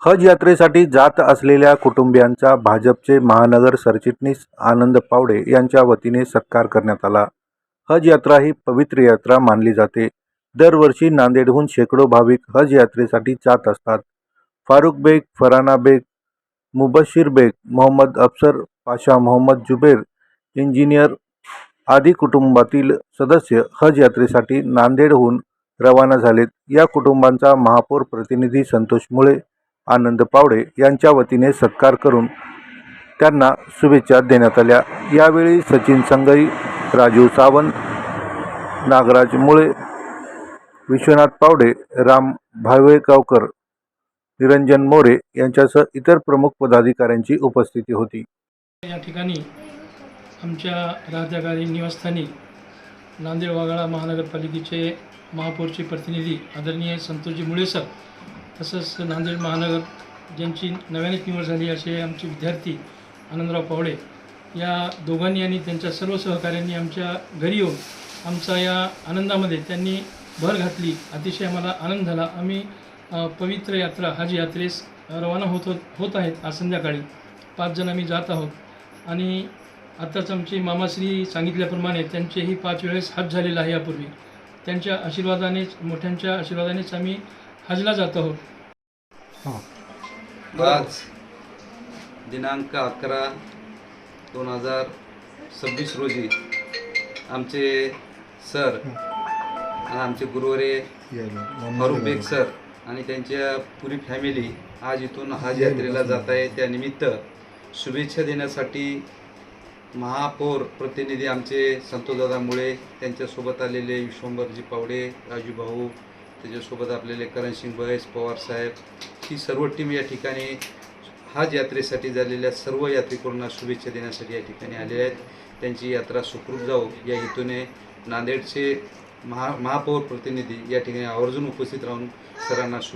हज यात्रेसाठी जात असलेल्या कुटुंबियांचा भाजपचे महानगर सरचिटणीस आनंद पावडे यांच्या वतीने सत्कार करण्यात आला। हज यात्रा ही पवित्र यात्रा मानली जाते। दरवर्षी नांदेडहून शेकडो भाविक हज यात्रेसाठी जात असतात। फारुख बेग, फराना बेग, मुबशिर बेग, मोहम्मद अफसर पाशा, मोहम्मद जुबेर, इंजिनियर आदी कुटुंबातील सदस्य हज यात्रेसाठी नांदेडहून रवाना झालेत। या कुटुंबांचा महापौर प्रतिनिधी संतोष मुळे, आनंद पावडे यांच्या वतीने सत्कार करून त्यांना शुभेच्छा देण्यात आल्या। यावेळी सचिन संगई, राजू सावंत, नागराज मुळे, विश्वनाथ पावडे, राम भावेगावकर, निरंजन मोरे यांच्यासह इतर प्रमुख पदाधिकाऱ्यांची उपस्थिती होती। या ठिकाणी आमच्या राहत्या निवासस्थानी नांदेड वाघाळा महानगरपालिकेचे महापौरचे प्रतिनिधी आदरणीय संतोषजी मुळे सर, तसंच नांदेड महानगर ज्यांची नव्यानेच निवड झाली असे आमचे विद्यार्थी आनंदराव पावडे या दोघांनी आणि त्यांच्या सर्व सहकाऱ्यांनी आमच्या घरी येऊन आमचा या आनंदामध्ये त्यांनी भर घातली। अतिशय आम्हाला आनंद झाला। आम्ही पवित्र यात्रा हज यात्रेस रवाना होत आहेत। आज संध्याकाळी 5 जण आम्ही जात आहोत आणि आत्ताच आमचे मामाश्री सांगितल्याप्रमाणे त्यांचेही 5 वेळेस हज झालेला आहे यापूर्वी। त्यांच्या आशीर्वादानेच, मोठ्यांच्या आशीर्वादानेच आम्ही हजला जात आहोत। आज दिनांक 11/2026 रोजी आमचे सर आणि आमचे गुरुवरे फारुख बेग सर आणि त्यांच्या पुरी फॅमिली आज इथून हज यात्रेला जात आहे। त्यानिमित्त शुभेच्छा देण्यासाठी महापौर प्रतिनिधी आमचे संतोषदादा मुळे, त्यांच्यासोबत आलेले विश्वंभरजी पावडे, राजू भाऊ, त्याच्यासोबत आपलेले करणसिंग बैस, पवार साहेब, ही सर्व टीम या ठिकाणी हज यात्रेसाठी झालेल्या सर्व यात्रेकरूंना शुभेच्छा देण्यासाठी या ठिकाणी आलेले आहेत। त्यांची यात्रा सुखरूप जावो या हेतूने नांदेडचे महापौर प्रतिनिधी या ठिकाणी आवर्जून उपस्थित राहून सरांना